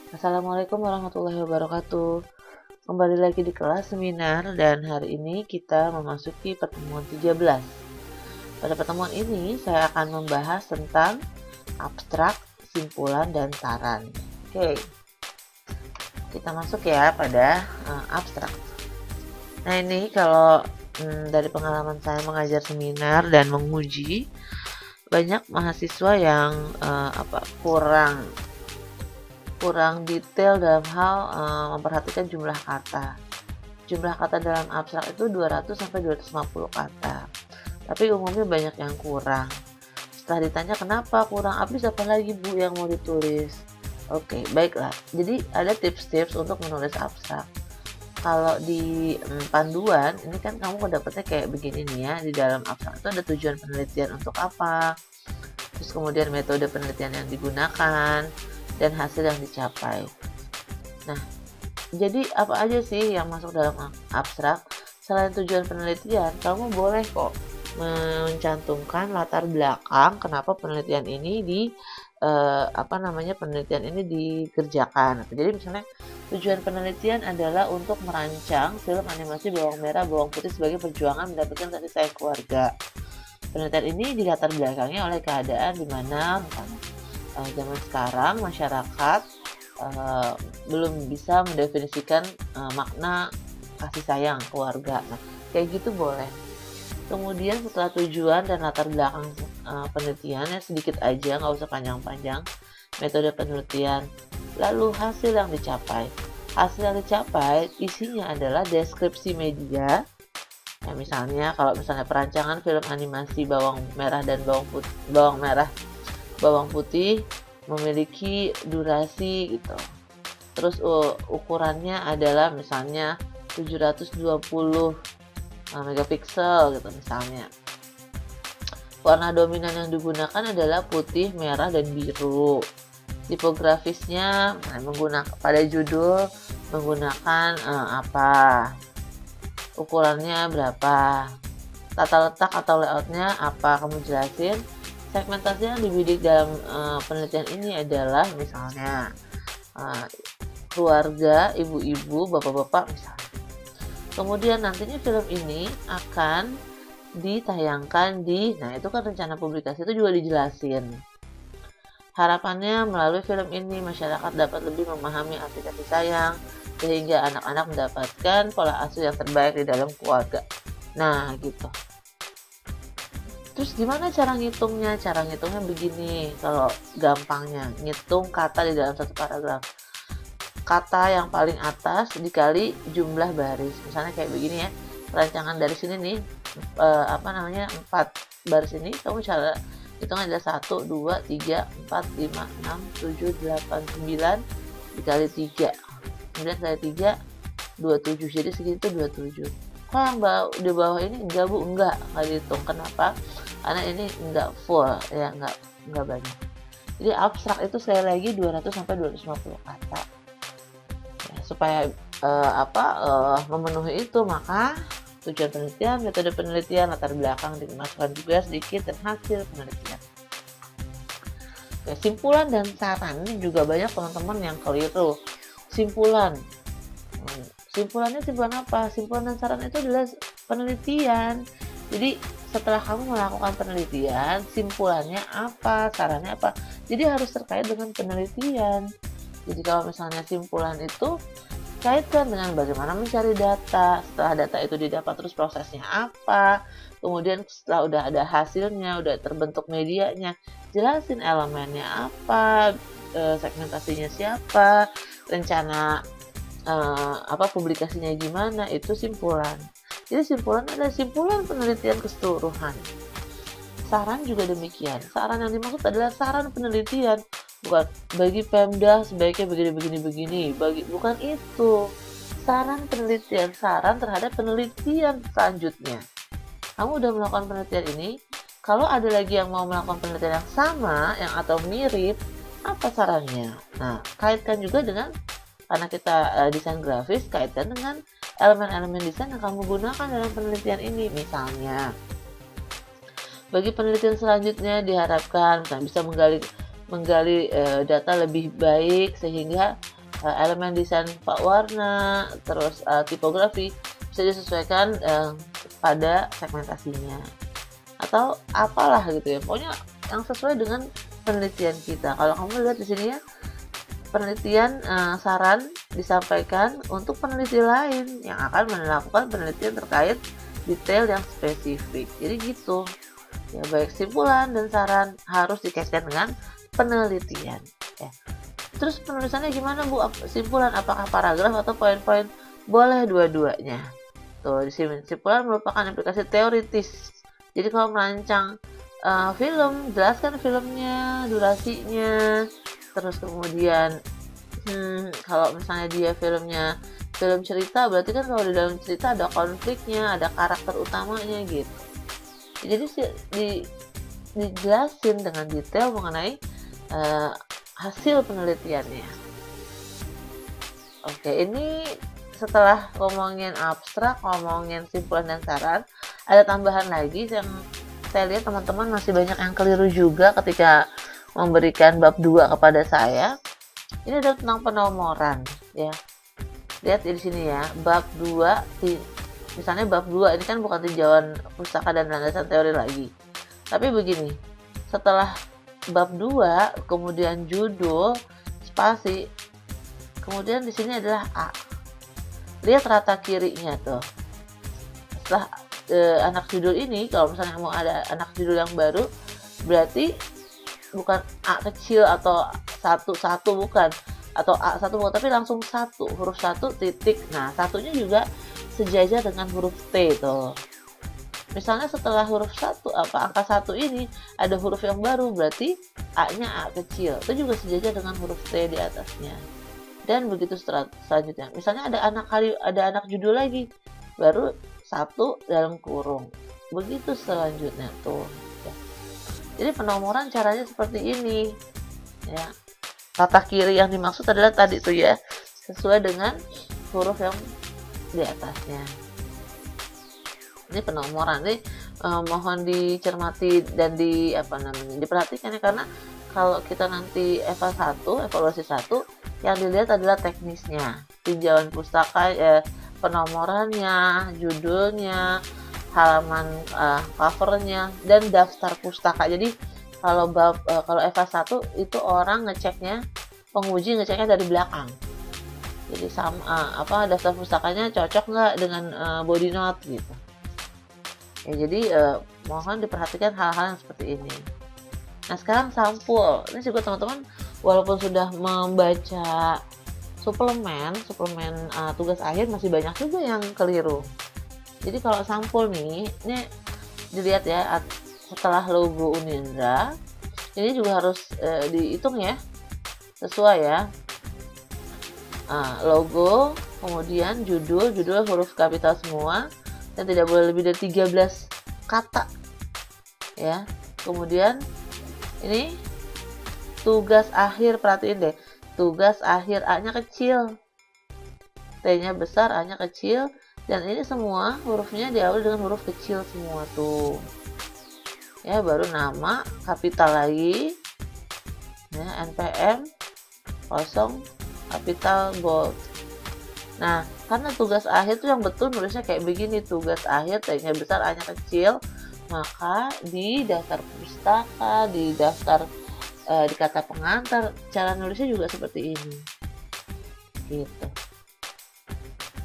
Assalamualaikum warahmatullahi wabarakatuh. Kembali lagi di kelas seminar dan hari ini kita memasuki pertemuan 13. Pada pertemuan ini saya akan membahas tentang abstrak, simpulan, dan saran. Oke, kita masuk ya pada abstrak. Nah ini kalau dari pengalaman saya mengajar seminar dan menguji, banyak mahasiswa yang kurang detail dalam hal memperhatikan jumlah kata. Jumlah kata dalam abstrak itu 200 sampai 250 kata. Tapi umumnya banyak yang kurang. Setelah ditanya kenapa kurang, habis apa lagi Bu yang mau ditulis? Oke, baiklah. Jadi ada tips-tips untuk menulis abstrak. Kalau di panduan, ini kan kamu dapetnya kayak begini nih ya. Di dalam abstrak itu ada tujuan penelitian untuk apa. Terus kemudian metode penelitian yang digunakan dan hasil yang dicapai. Nah, jadi apa aja sih yang masuk dalam abstrak? Selain tujuan penelitian, kamu boleh kok mencantumkan latar belakang kenapa penelitian ini penelitian ini dikerjakan. Jadi misalnya tujuan penelitian adalah untuk merancang film animasi bawang merah bawang putih sebagai perjuangan mendapatkan kasih sayang keluarga. Penelitian ini dilatar belakangi oleh keadaan di mana misalnya zaman sekarang masyarakat belum bisa mendefinisikan makna kasih sayang keluarga. Nah, kayak gitu boleh. Kemudian setelah tujuan dan latar belakang penelitiannya sedikit aja, nggak usah panjang-panjang. Metode penelitian, lalu hasil yang dicapai. Hasil yang dicapai isinya adalah deskripsi media. Nah, misalnya kalau misalnya perancangan film animasi bawang merah dan bawang putih memiliki durasi gitu. Terus ukurannya adalah misalnya 720 megapiksel gitu misalnya. Warna dominan yang digunakan adalah putih, merah, dan biru. Tipografisnya pada judul menggunakan ukurannya berapa, tata letak atau layoutnya apa, kamu jelasin. Segmentasi yang dibidik dalam penelitian ini adalah misalnya keluarga, ibu-ibu, bapak-bapak misalnya. Kemudian nantinya film ini akan ditayangkan nah itu kan rencana publikasi itu juga dijelasin. Harapannya melalui film ini masyarakat dapat lebih memahami arti kasih sayang sehingga anak-anak mendapatkan pola asuh yang terbaik di dalam keluarga. Nah gitu. Terus gimana cara ngitungnya? Cara ngitungnya begini, kalau gampangnya, ngitung kata di dalam satu paragraf. Kata yang paling atas dikali jumlah baris. Misalnya kayak begini ya, rancangan dari sini nih, 4 baris ini, kamu cara hitungnya adalah 1, 2, 3, 4, 5, 6, 7, 8, 9, dikali 3. Kemudian dikali 3, 27, jadi segitu 27. Kok yang di bawah ini enggak Bu? Enggak dihitung. Kenapa? Karena ini enggak full ya, enggak banyak. Jadi abstrak itu sekali lagi 200 sampai 250 kata. Ya, supaya memenuhi itu, maka tujuan penelitian, metode penelitian, latar belakang dimasukkan juga sedikit, dan hasil penelitian. Ya, simpulan dan saran ini juga banyak teman-teman yang keliru. Simpulannya simpulan apa? Simpulan dan saran itu adalah penelitian. Jadi setelah kamu melakukan penelitian, simpulannya apa, sarannya apa. Jadi harus terkait dengan penelitian. Jadi kalau misalnya simpulan itu kaitkan dengan bagaimana mencari data. Setelah data itu didapat, terus prosesnya apa. Kemudian setelah udah ada hasilnya, udah terbentuk medianya, jelasin elemennya apa, segmentasinya siapa, rencana publikasinya gimana, itu simpulan. Jadi simpulan adalah simpulan penelitian keseluruhan. Saran juga demikian. Saran yang dimaksud adalah saran penelitian, bukan bagi Pemda sebaiknya begini, bukan itu. Saran penelitian, saran terhadap penelitian selanjutnya. Kamu udah melakukan penelitian ini, kalau ada lagi yang mau melakukan penelitian yang sama, yang atau mirip, apa sarannya? Nah, kaitkan juga dengan, karena kita desain grafis, kaitkan dengan elemen-elemen desain yang kamu gunakan dalam penelitian ini. Misalnya, bagi penelitian selanjutnya diharapkan bisa menggali data lebih baik sehingga elemen desain pak warna, terus tipografi bisa disesuaikan pada segmentasinya atau apalah gitu ya. Pokoknya yang sesuai dengan penelitian kita. Kalau kamu lihat di sini ya, penelitian saran disampaikan untuk peneliti lain yang akan melakukan penelitian terkait detail yang spesifik. Jadi gitu. Ya, baik simpulan dan saran harus dikaitkan dengan penelitian. Ya. Terus penulisannya gimana Bu? Simpulan apakah paragraf atau poin-poin? Boleh dua-duanya. Tuh, di sini simpulan merupakan aplikasi teoritis. Jadi kalau merancang film, jelaskan filmnya, durasinya, terus kemudian kalau misalnya dia filmnya film cerita, berarti kan kalau di dalam cerita ada konfliknya, ada karakter utamanya gitu. Jadi dijelasin dengan detail mengenai hasil penelitiannya. Oke, ini setelah ngomongin abstrak, ngomongin simpulan dan saran, ada tambahan lagi yang saya lihat teman-teman masih banyak yang keliru juga ketika memberikan bab 2 kepada saya. Ini adalah tentang penomoran ya. Lihat di sini ya, bab 2 misalnya bab 2 ini kan bukan tinjauan pustaka dan landasan teori lagi. Tapi begini, setelah bab 2 kemudian judul, spasi, kemudian di sini adalah A. Lihat rata kirinya tuh. Setelah anak judul ini, kalau misalnya mau ada anak judul yang baru, berarti bukan A kecil atau satu bukan, atau A1 bukan, tapi langsung huruf 1 titik. Nah, satunya juga sejajar dengan huruf T tuh. Misalnya setelah huruf 1 angka 1 ini ada huruf yang baru, berarti A-nya A kecil. Itu juga sejajar dengan huruf T di atasnya. Dan begitu selanjutnya. Misalnya ada anak judul lagi, baru 1 dalam kurung. Begitu selanjutnya tuh. Ya. Jadi penomoran caranya seperti ini. Ya. Tata kiri yang dimaksud adalah tadi tuh ya, sesuai dengan huruf yang di atasnya. Ini penomoran nih, mohon dicermati dan diperhatikan ya, karena kalau kita nanti evaluasi 1 yang dilihat adalah teknisnya, tinjauan pustaka, penomorannya, judulnya, halaman covernya, dan daftar pustaka. Jadi kalau EVA 1 itu orang penguji ngeceknya dari belakang. Jadi daftar pustakanya cocok nggak dengan body note gitu. Ya, jadi mohon diperhatikan hal-hal yang seperti ini. Nah, sekarang sampul. Ini juga teman-teman walaupun sudah membaca suplemen tugas akhir, masih banyak juga yang keliru. Jadi kalau sampul nih, ini dilihat ya, setelah logo Unindra, ini juga harus dihitung ya, sesuai ya. Logo, kemudian judul huruf kapital semua, dan tidak boleh lebih dari 13 kata ya. Kemudian ini tugas akhir, perhatiin deh, tugas akhir, A-nya kecil, T-nya besar, A-nya kecil, dan ini semua hurufnya diawali dengan huruf kecil semua tuh ya. Baru nama, kapital lagi ya, NPM, kosong, kapital, bold. Nah, karena tugas akhir tuh yang betul nulisnya kayak begini, tugas akhir, T-nya besar, A-nya kecil, maka di daftar pustaka, di daftar di kata pengantar, cara nulisnya juga seperti ini gitu.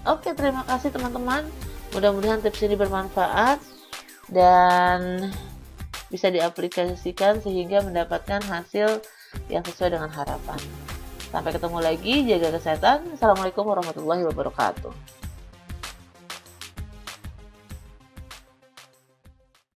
Oke, terima kasih teman-teman, mudah-mudahan tips ini bermanfaat dan bisa diaplikasikan sehingga mendapatkan hasil yang sesuai dengan harapan. Sampai ketemu lagi, jaga kesehatan. Assalamualaikum warahmatullahi wabarakatuh.